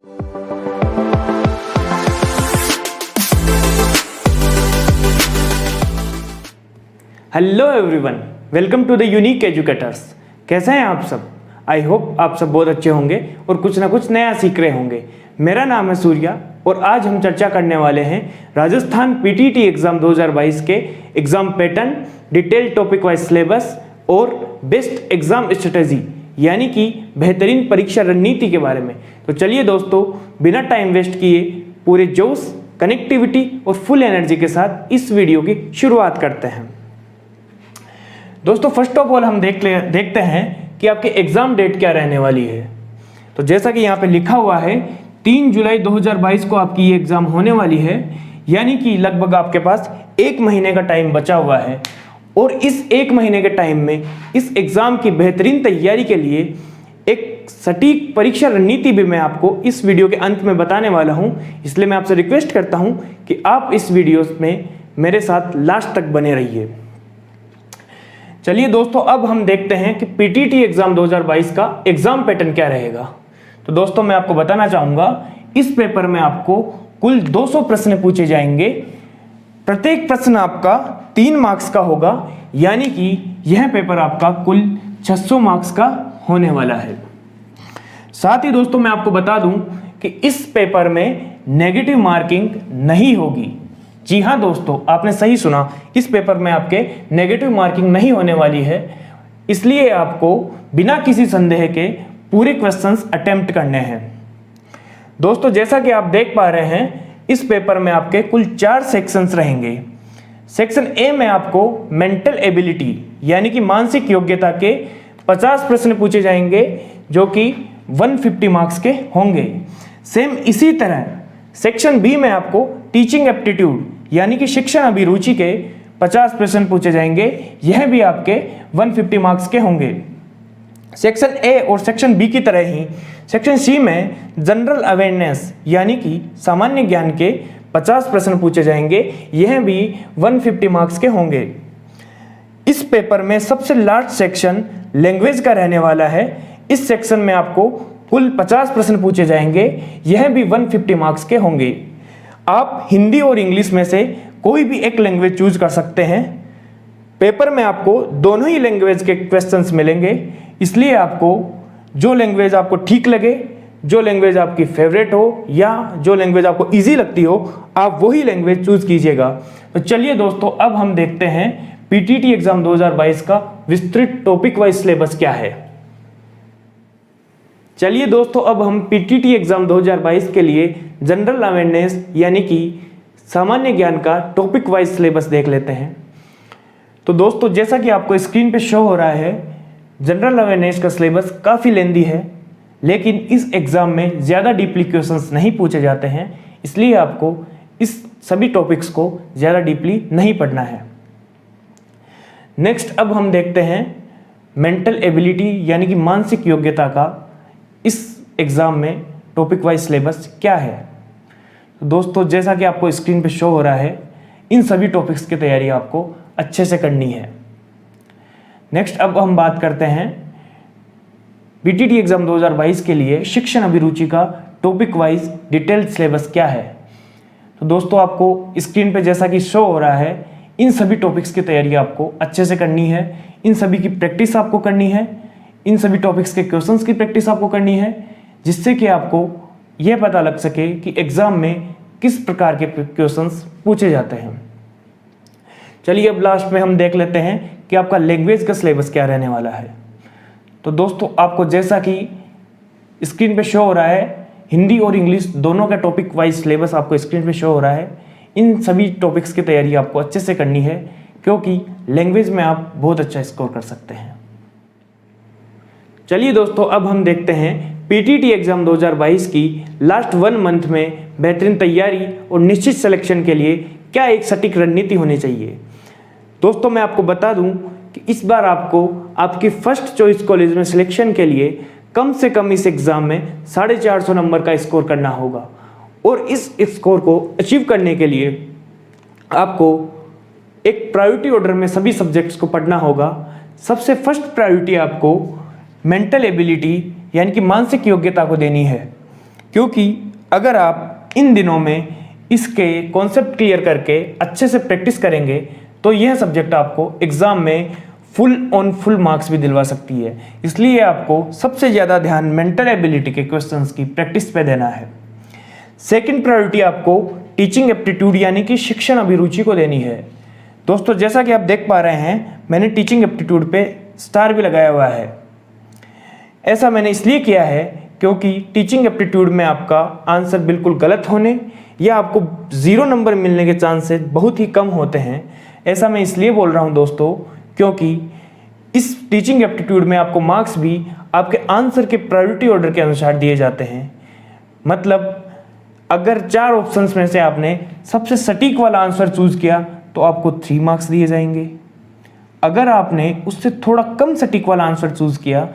Hello everyone, welcome to the unique educators. कैसे हैं आप सब? आई होप आप सब बहुत अच्छे होंगे और कुछ ना कुछ नया सीख रहे होंगे। मेरा नाम है सूर्या और आज हम चर्चा करने वाले हैं राजस्थान पीटीटी एग्ज़ाम 2022 के exam pattern, detail topic wise syllabus और बेस्ट एग्ज़ाम स्ट्रेटेजी यानी कि बेहतरीन परीक्षा रणनीति के बारे में। तो चलिए दोस्तों, बिना टाइम वेस्ट किए पूरे जोश, कनेक्टिविटी और फुल एनर्जी के साथ इस वीडियो की शुरुआत करते हैं। दोस्तों, फर्स्ट ऑफ ऑल हम देखते हैं कि आपके एग्ज़ाम डेट क्या रहने वाली है। तो जैसा कि यहाँ पे लिखा हुआ है 3 जुलाई 2022 को आपकी ये एग्ज़ाम होने वाली है, यानी कि लगभग आपके पास 1 महीने का टाइम बचा हुआ है। और इस 1 महीने के टाइम में इस एग्ज़ाम की बेहतरीन तैयारी के लिए एक सटीक परीक्षा रणनीति भी मैं आपको इस वीडियो के अंत में बताने वाला हूँ। इसलिए मैं आपसे रिक्वेस्ट करता हूँ कि आप इस वीडियो में मेरे साथ लास्ट तक बने रहिए। चलिए दोस्तों, अब हम देखते हैं कि पीटीटी एग्ज़ाम 2022 का एग्ज़ाम पैटर्न क्या रहेगा। तो दोस्तों, मैं आपको बताना चाहूँगा, इस पेपर में आपको कुल 200 प्रश्न पूछे जाएंगे। प्रत्येक प्रश्न आपका 3 मार्क्स का होगा, यानी कि यह पेपर आपका कुल 600 मार्क्स का होने वाला है। साथ ही दोस्तों, मैं आपको बता दूं कि इस पेपर में नेगेटिव मार्किंग नहीं होगी। जी हाँ दोस्तों, आपने सही सुना, इस पेपर में आपके नेगेटिव मार्किंग नहीं होने वाली है। इसलिए आपको बिना किसी संदेह के पूरे क्वेश्चंस अटेम्प्ट करने हैं। दोस्तों, जैसा कि आप देख पा रहे हैं, इस पेपर में आपके कुल 4 सेक्शंस रहेंगे। सेक्शन ए में आपको मेंटल एबिलिटी यानी कि मानसिक योग्यता के 50 प्रश्न पूछे जाएंगे, जो कि 150 मार्क्स के होंगे। सेम इसी तरह सेक्शन बी में आपको टीचिंग एप्टीट्यूड यानी कि शिक्षण अभिरुचि के 50 प्रश्न पूछे जाएंगे, यह भी आपके 150 मार्क्स के होंगे। सेक्शन ए और सेक्शन बी की तरह ही सेक्शन सी में जनरल अवेयरनेस यानी कि सामान्य ज्ञान के 50 प्रश्न पूछे जाएंगे, यह भी 150 मार्क्स के होंगे। इस पेपर में सबसे लास्ट सेक्शन लैंग्वेज का रहने वाला है। इस सेक्शन में आपको कुल 50 प्रश्न पूछे जाएंगे, यह भी 150 मार्क्स के होंगे। आप हिंदी और इंग्लिश में से कोई भी एक लैंग्वेज चूज कर सकते हैं। पेपर में आपको दोनों ही लैंग्वेज के क्वेश्चंस मिलेंगे, इसलिए आपको जो लैंग्वेज आपको ठीक लगे, जो लैंग्वेज आपकी फेवरेट हो या जो लैंग्वेज आपको इजी लगती हो, आप वही लैंग्वेज चूज कीजिएगा। तो चलिए दोस्तों, अब हम देखते हैं पीटीटी एग्जाम 2022 का विस्तृत टॉपिक वाइज सिलेबस क्या है। चलिए दोस्तों, अब हम पीटीटी एग्जाम 2022 के लिए जनरल अवेयरनेस यानी कि सामान्य ज्ञान का टॉपिक वाइज सिलेबस देख लेते हैं। तो दोस्तों, जैसा कि आपको स्क्रीन पे शो हो रहा है, जनरल अवेयरनेस का सिलेबस काफ़ी लेंदी है, लेकिन इस एग्ज़ाम में ज़्यादा डीपली क्वेश्चंस नहीं पूछे जाते हैं, इसलिए आपको इस सभी टॉपिक्स को ज़्यादा डीपली नहीं पढ़ना है। नेक्स्ट, अब हम देखते हैं मेंटल एबिलिटी यानी कि मानसिक योग्यता का इस एग्ज़ाम में टॉपिक वाइज सिलेबस क्या है। तो दोस्तों, जैसा कि आपको स्क्रीन पे शो हो रहा है, इन सभी टॉपिक्स की तैयारी आपको अच्छे से करनी है। नेक्स्ट, अब हम बात करते हैं पीटीटी एग्ज़ाम 2022 के लिए शिक्षण अभिरुचि का टॉपिक वाइज डिटेल्ड सिलेबस क्या है। तो दोस्तों, आपको स्क्रीन पे जैसा कि शो हो रहा है, इन सभी टॉपिक्स की तैयारी आपको अच्छे से करनी है। इन सभी की प्रैक्टिस आपको करनी है, इन सभी टॉपिक्स के क्वेश्चंस की प्रैक्टिस आपको करनी है, जिससे कि आपको यह पता लग सके कि एग्ज़ाम में किस प्रकार के क्वेश्चंस पूछे जाते हैं। चलिए, अब लास्ट में हम देख लेते हैं कि आपका लैंग्वेज का सिलेबस क्या रहने वाला है। तो दोस्तों, आपको जैसा कि स्क्रीन पे शो हो रहा है, हिंदी और इंग्लिश दोनों का टॉपिक वाइज सिलेबस आपको स्क्रीन पे शो हो रहा है। इन सभी टॉपिक्स की तैयारी आपको अच्छे से करनी है, क्योंकि लैंग्वेज में आप बहुत अच्छा स्कोर कर सकते हैं। चलिए दोस्तों, अब हम देखते हैं पीटीटी एग्ज़ाम 2022 की लास्ट 1 मंथ में बेहतरीन तैयारी और निश्चित सिलेक्शन के लिए क्या एक सटीक रणनीति होनी चाहिए। दोस्तों, मैं आपको बता दूं कि इस बार आपको आपकी फर्स्ट चॉइस कॉलेज में सिलेक्शन के लिए कम से कम इस एग्ज़ाम में 450 नंबर का स्कोर करना होगा। और इस स्कोर को अचीव करने के लिए आपको एक प्रायोरिटी ऑर्डर में सभी सब्जेक्ट्स को पढ़ना होगा। सबसे फर्स्ट प्रायोरिटी आपको मेंटल एबिलिटी यानी कि मानसिक योग्यता को देनी है। क्योंकि अगर आप इन दिनों में इसके कॉन्सेप्ट क्लियर करके अच्छे से प्रैक्टिस करेंगे तो यह सब्जेक्ट आपको एग्ज़ाम में फुल मार्क्स भी दिलवा सकती है। इसलिए आपको सबसे ज़्यादा ध्यान मेंटल एबिलिटी के क्वेश्चंस की प्रैक्टिस पे देना है। सेकंड प्रायोरिटी आपको टीचिंग एप्टीट्यूड यानी कि शिक्षण अभिरुचि को देनी है। दोस्तों जैसा कि आप देख पा रहे हैं, मैंने टीचिंग एप्टीट्यूड पे स्टार भी लगाया हुआ है। ऐसा मैंने इसलिए किया है क्योंकि टीचिंग एप्टीट्यूड में आपका आंसर बिल्कुल गलत होने या आपको 0 नंबर मिलने के चांसेस बहुत ही कम होते हैं। ऐसा मैं इसलिए बोल रहा हूं दोस्तों क्योंकि इस टीचिंग एप्टीट्यूड में आपको मार्क्स भी आपके आंसर के प्रायोरिटी ऑर्डर के अनुसार दिए जाते हैं। मतलब अगर 4 ऑप्शंस में से आपने सबसे सटीक वाला आंसर चूज किया तो आपको 3 मार्क्स दिए जाएंगे। अगर आपने उससे थोड़ा कम सटीक वाला आंसर चूज किया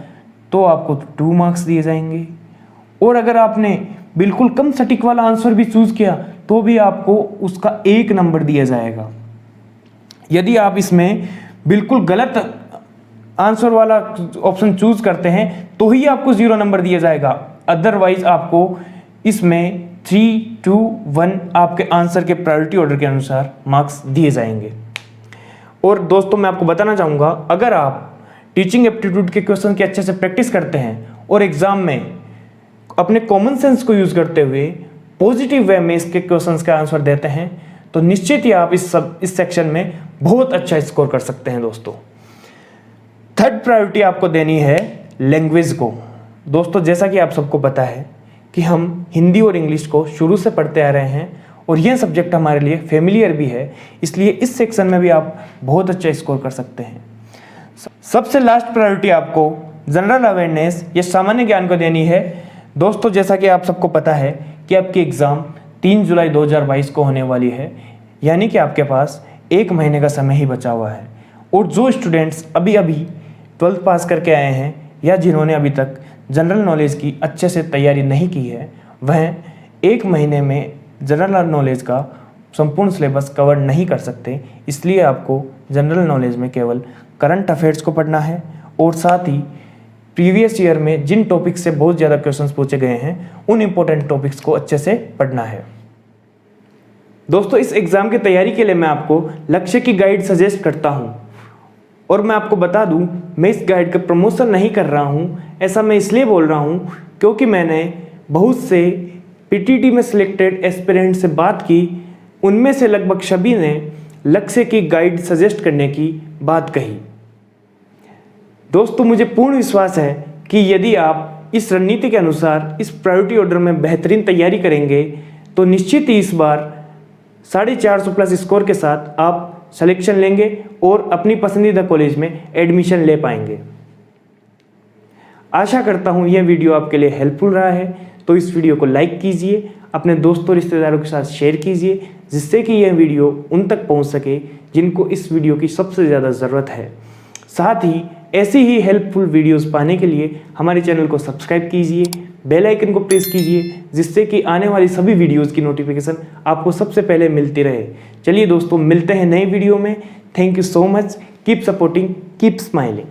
तो आपको 2 मार्क्स दिए जाएंगे। और अगर आपने बिल्कुल कम सटीक वाला आंसर भी चूज किया तो भी आपको उसका 1 नंबर दिया जाएगा। यदि आप इसमें बिल्कुल गलत आंसर वाला ऑप्शन चूज करते हैं तो ही आपको 0 नंबर दिया जाएगा। अदरवाइज आपको इसमें 3, 2, 1 आपके आंसर के प्रायोरिटी ऑर्डर के अनुसार मार्क्स दिए जाएंगे। और दोस्तों मैं आपको बताना चाहूँगा, अगर आप टीचिंग एप्टीट्यूड के क्वेश्चन की अच्छे से प्रैक्टिस करते हैं और एग्जाम में अपने कॉमन सेंस को यूज करते हुए पॉजिटिव वे में इसके क्वेश्चंस का आंसर देते हैं तो निश्चित ही आप इस सेक्शन में बहुत अच्छा स्कोर कर सकते हैं। दोस्तों थर्ड प्रायोरिटी आपको देनी है लैंग्वेज को। दोस्तों जैसा कि आप सबको पता है कि हम हिंदी और इंग्लिश को शुरू से पढ़ते आ रहे हैं और यह सब्जेक्ट हमारे लिए फेमिलियर भी है, इसलिए इस सेक्शन में भी आप बहुत अच्छा स्कोर कर सकते हैं। सबसे लास्ट प्रायोरिटी आपको जनरल अवेयरनेस या सामान्य ज्ञान को देनी है। दोस्तों जैसा कि आप सबको पता है कि आपकी एग्ज़ाम 3 जुलाई 2022 को होने वाली है, यानी कि आपके पास 1 महीने का समय ही बचा हुआ है। और जो स्टूडेंट्स अभी 12th पास करके आए हैं या जिन्होंने अभी तक जनरल नॉलेज की अच्छे से तैयारी नहीं की है, वह 1 महीने में जनरल नॉलेज का संपूर्ण सिलेबस कवर नहीं कर सकते। इसलिए आपको जनरल नॉलेज में केवल करंट अफेयर्स को पढ़ना है और साथ ही प्रीवियस ईयर में जिन टॉपिक्स से बहुत ज़्यादा क्वेश्चंस पूछे गए हैं उन इंपॉर्टेंट टॉपिक्स को अच्छे से पढ़ना है। दोस्तों इस एग्ज़ाम की तैयारी के लिए मैं आपको लक्ष्य की गाइड सजेस्ट करता हूं और मैं आपको बता दूं, मैं इस गाइड का प्रमोशन नहीं कर रहा हूं। ऐसा मैं इसलिए बोल रहा हूं क्योंकि मैंने बहुत से पीटीटी में सिलेक्टेड एस्पिरेंट से बात की, उनमें से लगभग सभी ने लक्ष्य की गाइड सजेस्ट करने की बात कही। दोस्तों मुझे पूर्ण विश्वास है कि यदि आप इस रणनीति के अनुसार इस प्रायोरिटी ऑर्डर में बेहतरीन तैयारी करेंगे तो निश्चित ही इस बार 450 प्लस स्कोर के साथ आप सिलेक्शन लेंगे और अपनी पसंदीदा कॉलेज में एडमिशन ले पाएंगे। आशा करता हूँ यह वीडियो आपके लिए हेल्पफुल रहा है, तो इस वीडियो को लाइक कीजिए, अपने दोस्तों रिश्तेदारों के साथ शेयर कीजिए, जिससे कि यह वीडियो उन तक पहुँच सके जिनको इस वीडियो की सबसे ज़्यादा ज़रूरत है। साथ ही ऐसी ही हेल्पफुल वीडियोस पाने के लिए हमारे चैनल को सब्सक्राइब कीजिए, बेल आइकन को प्रेस कीजिए, जिससे कि आने वाली सभी वीडियोस की नोटिफिकेशन आपको सबसे पहले मिलती रहे। चलिए दोस्तों मिलते हैं नए वीडियो में। Thank you so much, keep supporting, keep smiling.